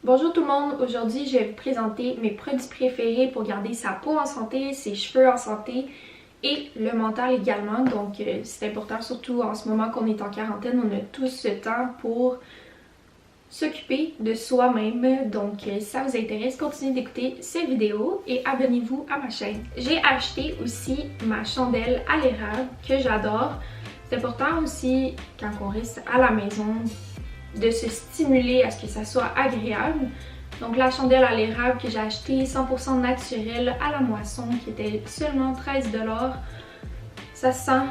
Bonjour tout le monde, aujourd'hui je vais vous présenter mes produits préférés pour garder sa peau en santé, ses cheveux en santé et le mental également. Donc c'est important, surtout en ce moment qu'on est en quarantaine, on a tous ce temps pour s'occuper de soi-même. Donc si ça vous intéresse, continuez d'écouter cette vidéo et abonnez-vous à ma chaîne. J'ai acheté aussi ma chandelle à l'érable que j'adore. C'est important aussi quand on reste à la maison de se stimuler à ce que ça soit agréable. Donc la chandelle à l'érable que j'ai achetée 100% naturelle à la moisson qui était seulement 13 $. Ça sent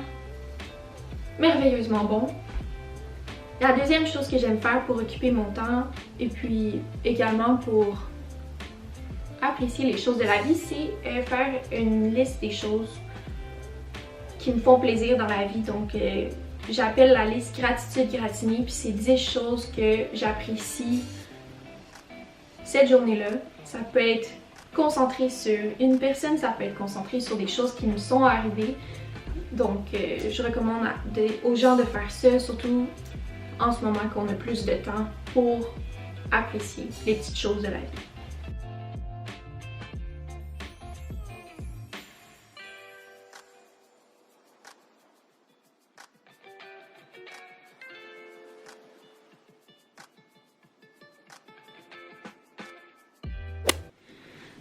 merveilleusement bon. La deuxième chose que j'aime faire pour occuper mon temps et puis également pour apprécier les choses de la vie, c'est faire une liste des choses qui me font plaisir dans la vie. Donc j'appelle la liste gratitude gratinée, puis c'est 10 choses que j'apprécie cette journée-là. Ça peut être concentré sur une personne, ça peut être concentré sur des choses qui nous sont arrivées. Donc je recommande aux gens de faire ça, surtout en ce moment qu'on a plus de temps pour apprécier les petites choses de la vie.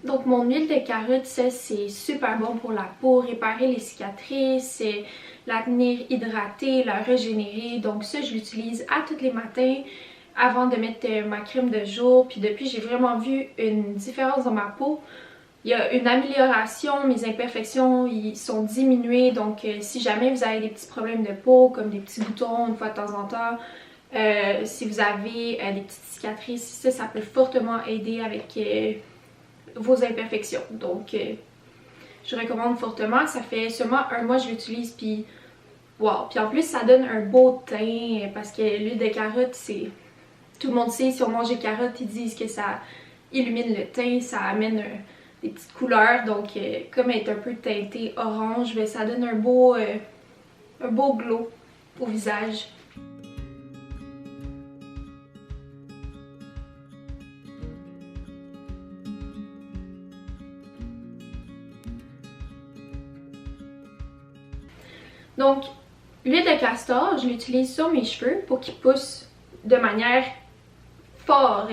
Donc mon huile de carotte, ça c'est super bon pour la peau, réparer les cicatrices, la tenir hydratée, la régénérer. Donc ça je l'utilise à tous les matins avant de mettre ma crème de jour. Puis depuis j'ai vraiment vu une différence dans ma peau. Il y a une amélioration, mes imperfections ils sont diminuées. Donc si jamais vous avez des petits problèmes de peau comme des petits boutons une fois de temps en temps, si vous avez des petites cicatrices, ça peut fortement aider avec vos imperfections. Donc je recommande fortement. Ça fait seulement un mois que je l'utilise, puis wow. Puis en plus ça donne un beau teint parce que l'huile de carotte, c'est tout le monde sait, si on mange des carottes ils disent que ça illumine le teint, ça amène des petites couleurs. Donc comme elle est un peu teintée orange, ben, ça donne un beau glow au visage. Donc, l'huile de castor, je l'utilise sur mes cheveux pour qu'ils poussent de manière fort.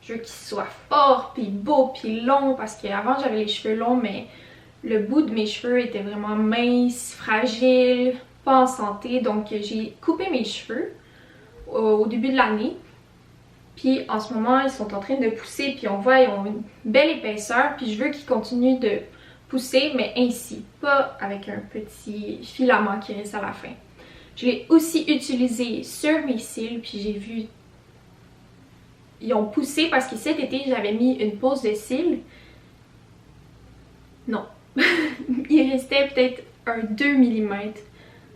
Je veux qu'ils soient forts, puis beaux, puis longs, parce qu'avant j'avais les cheveux longs, mais le bout de mes cheveux était vraiment mince, fragile, pas en santé. Donc j'ai coupé mes cheveux au début de l'année. Puis en ce moment, ils sont en train de pousser, puis on voit, ils ont une belle épaisseur, puis je veux qu'ils continuent de pousser, mais ainsi, pas avec un petit filament qui reste à la fin. Je l'ai aussi utilisé sur mes cils, puis j'ai vu, ils ont poussé parce que cet été, j'avais mis une pose de cils. Non, il restait peut-être un 2 mm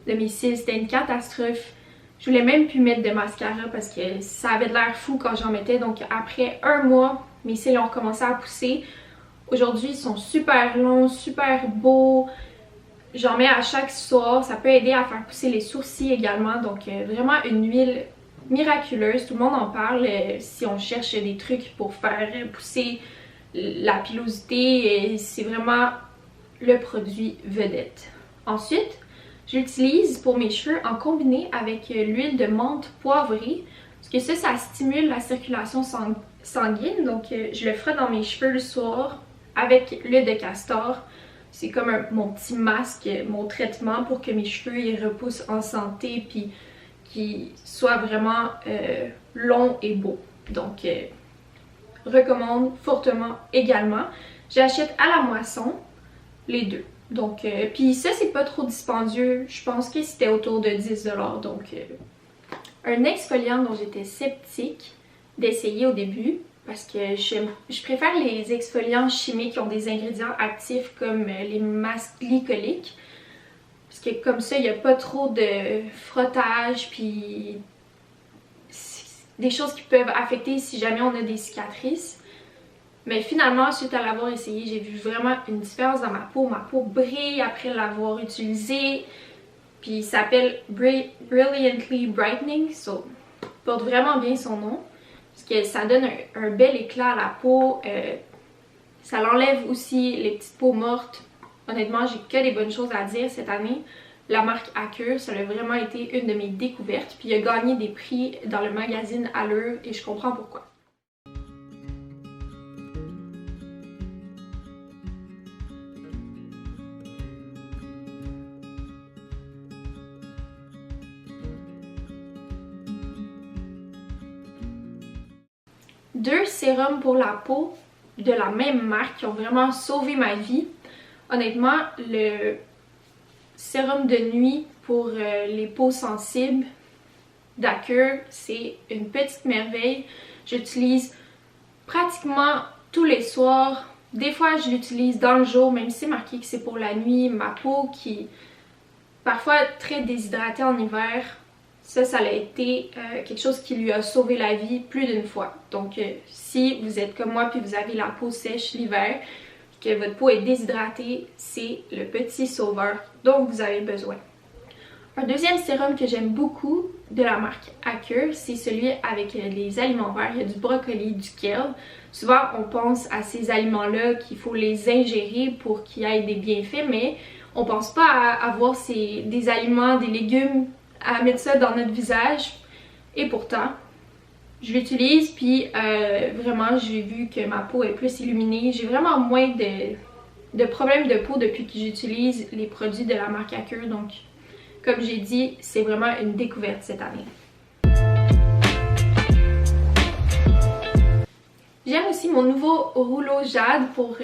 de mes cils, c'était une catastrophe. Je voulais même plus mettre de mascara parce que ça avait de l'air fou quand j'en mettais. Donc après un mois, mes cils ont recommencé à pousser. Aujourd'hui, ils sont super longs, super beaux. J'en mets à chaque soir. Ça peut aider à faire pousser les sourcils également. Donc vraiment une huile miraculeuse. Tout le monde en parle si on cherche des trucs pour faire pousser la pilosité. C'est vraiment le produit vedette. Ensuite, je l'utilise pour mes cheveux en combiné avec l'huile de menthe poivrée. Parce que ça stimule la circulation sanguine. Donc je le ferai dans mes cheveux le soir avec l'huile de castor. C'est comme mon petit masque, mon traitement pour que mes cheveux ils repoussent en santé puis qu'ils soient vraiment longs et beaux. Donc recommande fortement également. J'achète à la moisson les deux. Donc puis ça c'est pas trop dispendieux. Je pense que c'était autour de 10 $. Donc un exfoliant dont j'étais sceptique d'essayer au début. Parce que je préfère les exfoliants chimiques qui ont des ingrédients actifs comme les masques glycoliques. Parce que comme ça, il n'y a pas trop de frottage puis des choses qui peuvent affecter si jamais on a des cicatrices. Mais finalement, suite à l'avoir essayé, j'ai vu vraiment une différence dans ma peau. Ma peau brille après l'avoir utilisé. Puis il s'appelle Brilliantly Brightening, so porte vraiment bien son nom. parce que ça donne un bel éclat à la peau. Ça l'enlève aussi les petites peaux mortes. Honnêtement, j'ai que des bonnes choses à dire cette année. La marque Acure, ça a vraiment été une de mes découvertes. Puis il a gagné des prix dans le magazine Allure et je comprends pourquoi. Deux sérums pour la peau de la même marque qui ont vraiment sauvé ma vie. Honnêtement, le sérum de nuit pour les peaux sensibles d'Acure, c'est une petite merveille. J'utilise pratiquement tous les soirs. Des fois, je l'utilise dans le jour, même si c'est marqué que c'est pour la nuit. Ma peau qui parfois très déshydratée en hiver, ça a été quelque chose qui lui a sauvé la vie plus d'une fois. Donc si vous êtes comme moi puis vous avez la peau sèche l'hiver, que votre peau est déshydratée, c'est le petit sauveur dont vous avez besoin. Un deuxième sérum que j'aime beaucoup de la marque Acure, c'est celui avec les aliments verts. Il y a du brocoli, du kale. Souvent on pense à ces aliments-là qu'il faut les ingérer pour qu'ils aient des bienfaits, mais on pense pas à avoir des aliments, des légumes, à mettre ça dans notre visage. Et pourtant, je l'utilise puis vraiment j'ai vu que ma peau est plus illuminée. J'ai vraiment moins de problèmes de peau depuis que j'utilise les produits de la marque Acure. Donc comme j'ai dit, c'est vraiment une découverte cette année. J'aime aussi mon nouveau rouleau Jade pour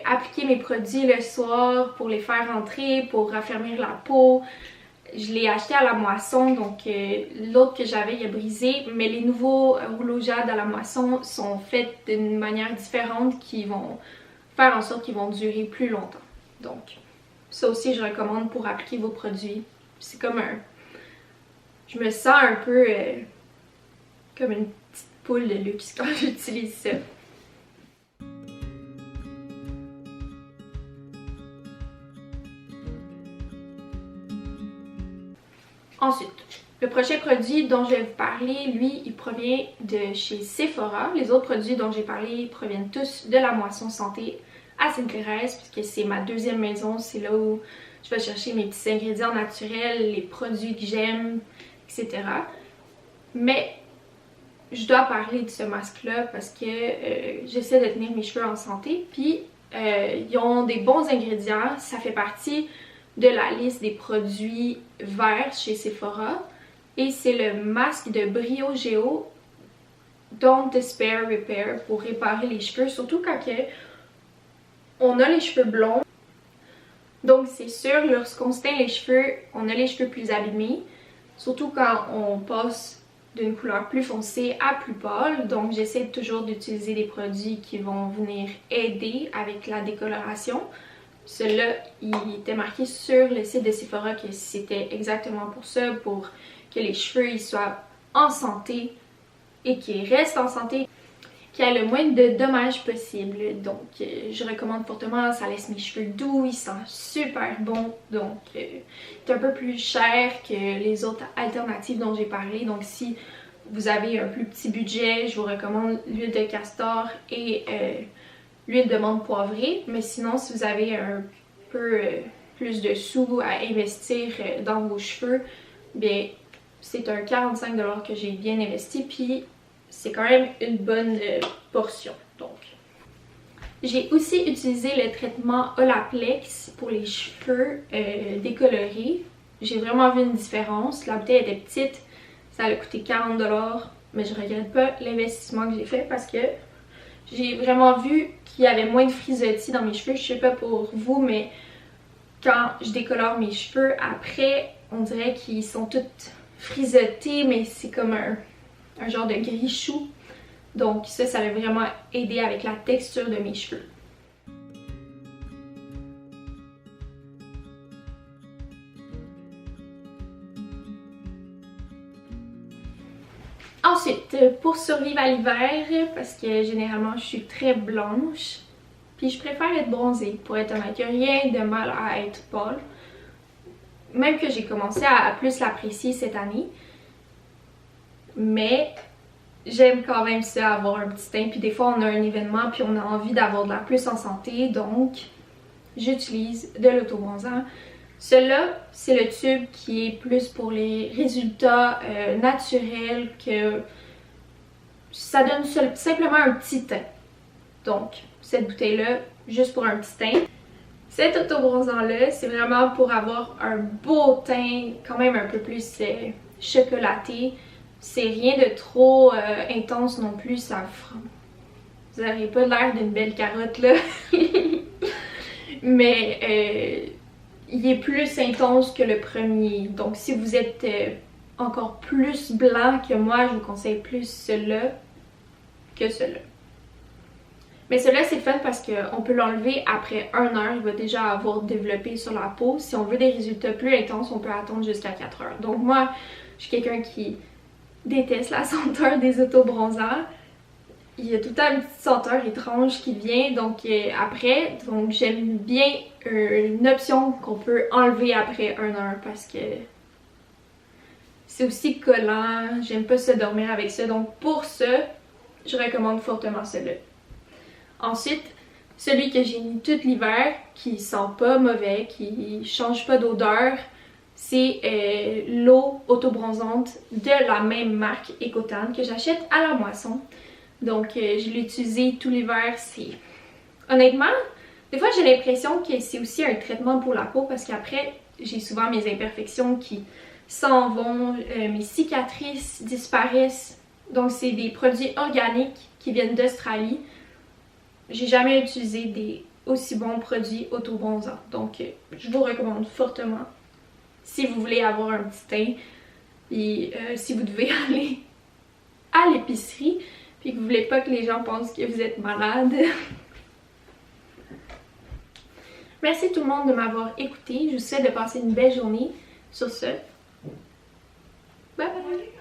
appliquer mes produits le soir, pour les faire rentrer, pour raffermir la peau. Je l'ai acheté à la moisson, donc l'autre que j'avais il a brisé, mais les nouveaux rouleaux Jade à la moisson sont faits d'une manière différente qui vont faire en sorte qu'ils vont durer plus longtemps. Donc ça aussi je recommande pour appliquer vos produits. C'est comme je me sens un peu comme une petite poule de luxe quand j'utilise ça. Ensuite, le prochain produit dont je vais vous parler, lui, il provient de chez Sephora. Les autres produits dont j'ai parlé proviennent tous de la Moisson Santé à Sainte-Thérèse, puisque c'est ma deuxième maison, c'est là où je vais chercher mes petits ingrédients naturels, les produits que j'aime, etc. Mais je dois parler de ce masque-là parce que j'essaie de tenir mes cheveux en santé. Puis, ils ont des bons ingrédients. Ça fait partie de la liste des produits verts chez Sephora. Et c'est le masque de Brio Géo Don't Despair Repair pour réparer les cheveux. Surtout quand on a les cheveux blonds. Donc c'est sûr, lorsqu'on se teint les cheveux, on a les cheveux plus abîmés. Surtout quand on passe d'une couleur plus foncée à plus pâle. Donc j'essaie toujours d'utiliser des produits qui vont venir aider avec la décoloration. Celui-là, il était marqué sur le site de Sephora que c'était exactement pour ça, pour que les cheveux ils soient en santé et qu'ils restent en santé, qu'il y ait le moins de dommages possible. Donc je recommande fortement, ça laisse mes cheveux doux, ils sentent super bon. Donc c'est un peu plus cher que les autres alternatives dont j'ai parlé. Donc si vous avez un plus petit budget, je vous recommande l'huile de castor et l'huile de menthe poivrée. Mais sinon, si vous avez un peu plus de sous à investir dans vos cheveux, bien c'est un 45$ que j'ai bien investi, puis c'est quand même une bonne portion. Donc, j'ai aussi utilisé le traitement Olaplex pour les cheveux décolorés. J'ai vraiment vu une différence. La bouteille était petite, ça a coûté 40$, mais je regrette pas l'investissement que j'ai fait parce que j'ai vraiment vu qu'il y avait moins de frisottis dans mes cheveux. Je sais pas pour vous, mais quand je décolore mes cheveux, après, on dirait qu'ils sont tous frisottés, mais c'est comme un genre de gris chou. Donc ça va vraiment aider avec la texture de mes cheveux. Ensuite, pour survivre à l'hiver, parce que généralement je suis très blanche, puis je préfère être bronzée, pour être honnête, il n'y a rien de mal à être pâle. Même que j'ai commencé à plus l'apprécier cette année. Mais j'aime quand même ça, avoir un petit teint. Puis des fois, on a un événement, puis on a envie d'avoir de l'air plus en santé. Donc, j'utilise de l'autobronzant. Celui-là, c'est le tube qui est plus pour les résultats naturels, que ça donne simplement un petit teint. Donc, cette bouteille-là, juste pour un petit teint. Cet autobronzant-là, c'est vraiment pour avoir un beau teint, quand même un peu plus chocolaté. C'est rien de trop intense non plus, ça... Vous n'aurez pas l'air d'une belle carotte là. Mais il est plus intense que le premier. Donc si vous êtes encore plus blanc que moi, je vous conseille plus celui-là que celui-là. Mais celui-là c'est fun parce qu'on peut l'enlever après 1 heure, il va déjà avoir développé sur la peau. Si on veut des résultats plus intenses, on peut attendre jusqu'à 4 heures. Donc moi, je suis quelqu'un qui déteste la senteur des autobronzants. Il y a tout le temps une petite senteur étrange qui vient donc après. Donc j'aime bien une option qu'on peut enlever après 1 heure parce que c'est aussi collant. J'aime pas se dormir avec ça. Donc pour ça, je recommande fortement celui-là. Ensuite, celui que j'ai mis tout l'hiver, qui sent pas mauvais, qui change pas d'odeur, c'est l'eau autobronzante de la même marque Ecotan que j'achète à la moisson. Donc je l'ai utilisé tout l'hiver. Honnêtement, des fois j'ai l'impression que c'est aussi un traitement pour la peau parce qu'après j'ai souvent mes imperfections qui s'en vont, mes cicatrices disparaissent. Donc c'est des produits organiques qui viennent d'Australie. J'ai jamais utilisé des aussi bons produits autobronzants. Donc je vous recommande fortement si vous voulez avoir un petit teint et si vous devez aller à l'épicerie puis que vous voulez pas que les gens pensent que vous êtes malade. Merci tout le monde de m'avoir écouté. Je vous souhaite de passer une belle journée. Sur ce, bye bye!